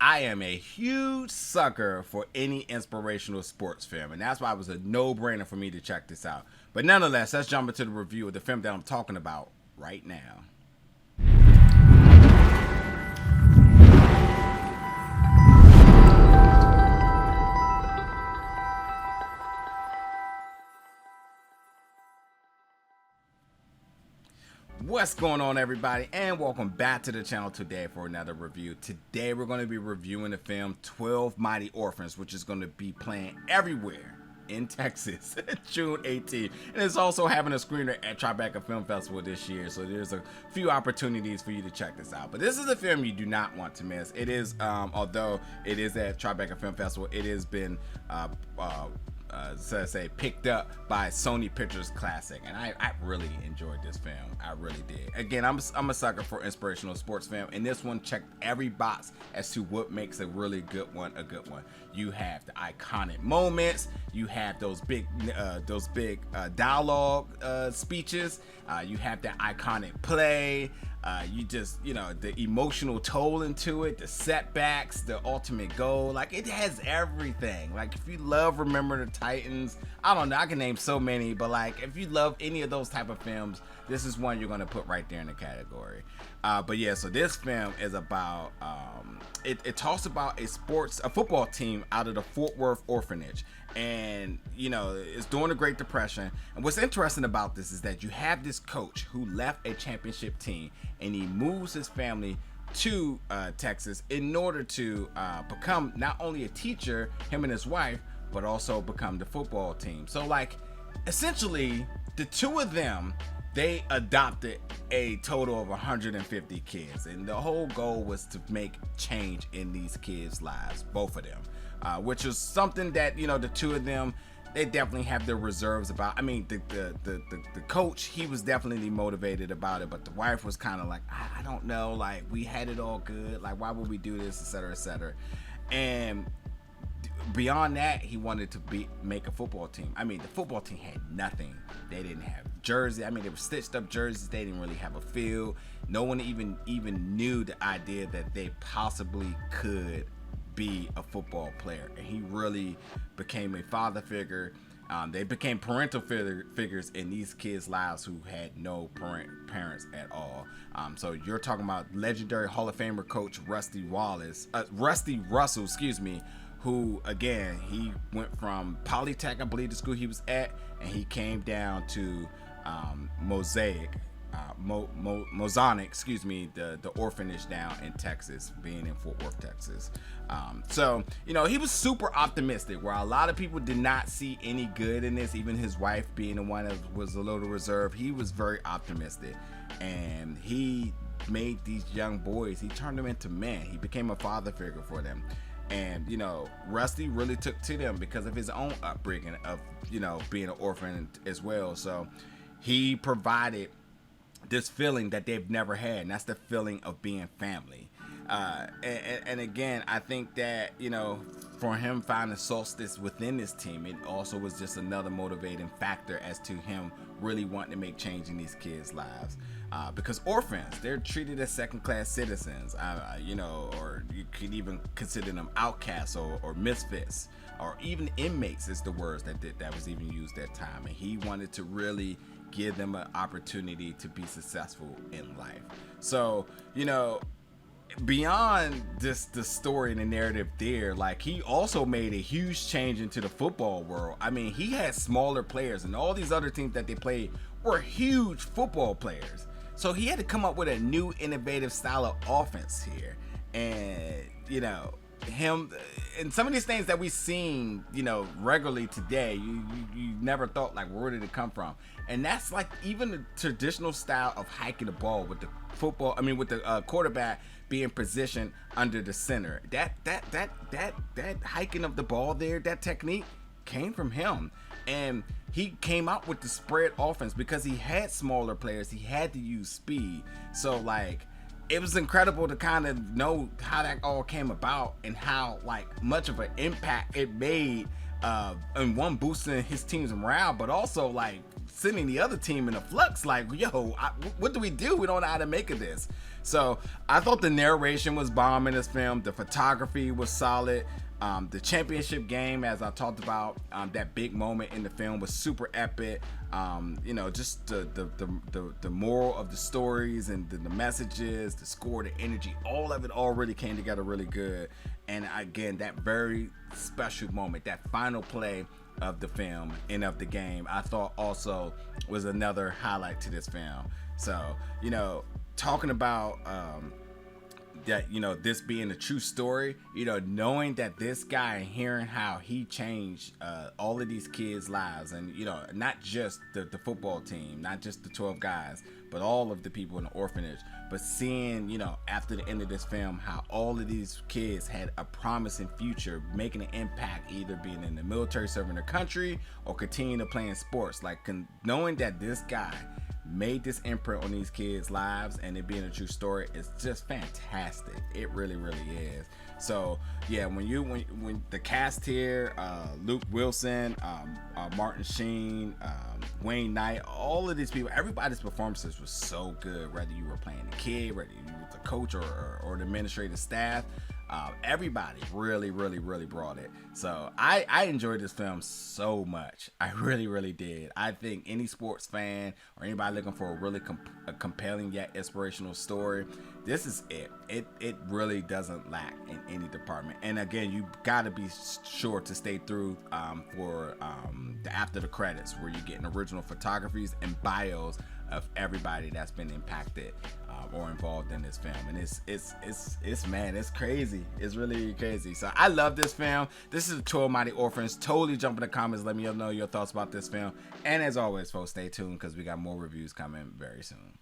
I am a huge sucker for any inspirational sports film, and that's why it was a no-brainer for me to check this out. But nonetheless, let's jump into the review of the film that I'm talking about right now. What's going on, everybody, and welcome back to the channel today for another review. Today we're going to be reviewing the film 12 Mighty Orphans, which is going to be playing everywhere in Texas June 18th, and it's also having a screener at Tribeca Film Festival this year, so there's a few opportunities for you to check this out. But this is a film you do not want to miss. It is although it is at Tribeca Film Festival, it has been picked up by Sony Pictures Classic, and I really enjoyed this film. I really did. Again, I'm a sucker for inspirational sports film, and this one checked every box as to what makes a really good one a good one. You have the iconic moments, you have those big dialogue speeches, you have that iconic play. The emotional toll into it, the setbacks, the ultimate goal. Like, it has everything. Like, if you love Remember the Titans, I don't know, I can name so many, but like, if you love any of those type of films, this is one you're going to put right there in the category. But yeah, so this film is about it talks about a football team out of the Fort Worth orphanage, and it's during the Great Depression. And what's interesting about this is that you have this coach who left a championship team, and he moves his family to Texas in order to become not only a teacher, him and his wife, but also become the football team. So like, essentially, the two of them, they adopted a total of 150 kids, and the whole goal was to make change in these kids' lives, both of them, which is something that the two of them, they definitely have their reserves about. I mean, the coach, he was definitely motivated about it, but the wife was kind of like, I don't know, like, we had it all good, like, why would we do this, etc., etc. And beyond that, he wanted to make a football team. I mean, the football team had nothing. They didn't have jersey. I mean, they were stitched up jerseys. They didn't really have a field. No one even knew the idea that they possibly could be a football player. And he really became a father figure. They became parental figures in these kids' lives who had no parents at all. So you're talking about legendary Hall of Famer coach Rusty Russell, who, again, he went from Polytech, I believe the school he was at, and he came down to Mosaic, the orphanage down in Texas, being in Fort Worth, Texas. So he was super optimistic, where a lot of people did not see any good in this. Even his wife, being the one that was a little reserved, he was very optimistic, and he made these young boys, he turned them into men. He became a father figure for them. And Rusty really took to them because of his own upbringing of being an orphan as well. So he provided this feeling that they've never had, and that's the feeling of being family. And again, I think that for him finding solstice within this team, it also was just another motivating factor as to him really wanting to make change in these kids' lives. Because orphans, they're treated as second-class citizens, or you could even consider them outcasts or misfits, or even inmates is the words that was even used at that time. And he wanted to really give them an opportunity to be successful in life. So, beyond just the story and the narrative there, like, he also made a huge change into the football world. I mean, he had smaller players, and all these other teams that they played were huge football players. So he had to come up with a new innovative style of offense here. And him and some of these things that we've seen regularly today, you never thought, like, where did it come from? And that's like even the traditional style of hiking the ball with the quarterback being positioned under the center. That hiking of the ball there, that technique came from him. And he came out with the spread offense because he had smaller players. He had to use speed. So, like, it was incredible to kind of know how that all came about and how, like, much of an impact it made, and one, boosting his team's morale, but also, like, sending the other team in a flux, like, yo, what do? We don't know how to make of this. So I thought the narration was bomb in this film. The photography was solid. The championship game, as I talked about, that big moment in the film was super epic. Just the moral of the stories and the messages, the score, the energy, all of it all really came together really good. And again, that very special moment, that final play of the film and of the game, I thought also was another highlight to this film. So, talking about that, this being a true story, knowing that this guy, hearing how he changed all of these kids' lives, and not just the football team, not just the 12 guys, but all of the people in the orphanage, but seeing, after the end of this film, how all of these kids had a promising future, making an impact, either being in the military serving their country or continuing to play in sports. Like, knowing that this guy made this imprint on these kids' lives and it being a true story is just fantastic. It really, really is. So yeah, when the cast here, Luke Wilson, Martin Sheen, Wayne Knight, all of these people, everybody's performances was so good. Whether you were playing the kid, whether you were the coach or the administrative staff, everybody really, really, really brought it. So I enjoyed this film so much. I really, really did. I think any sports fan or anybody looking for a really compelling yet inspirational story, this is it. It really doesn't lack in any department. And again, you got to be sure to stay through for the after the credits, where you're getting original photographies and bios of everybody that's been impacted or involved in this film. And it's crazy. It's really crazy. So I love this film. This is 12 Mighty Orphans. Totally jump in the comments, let me know your thoughts about this film. And as always, folks, stay tuned because we got more reviews coming very soon.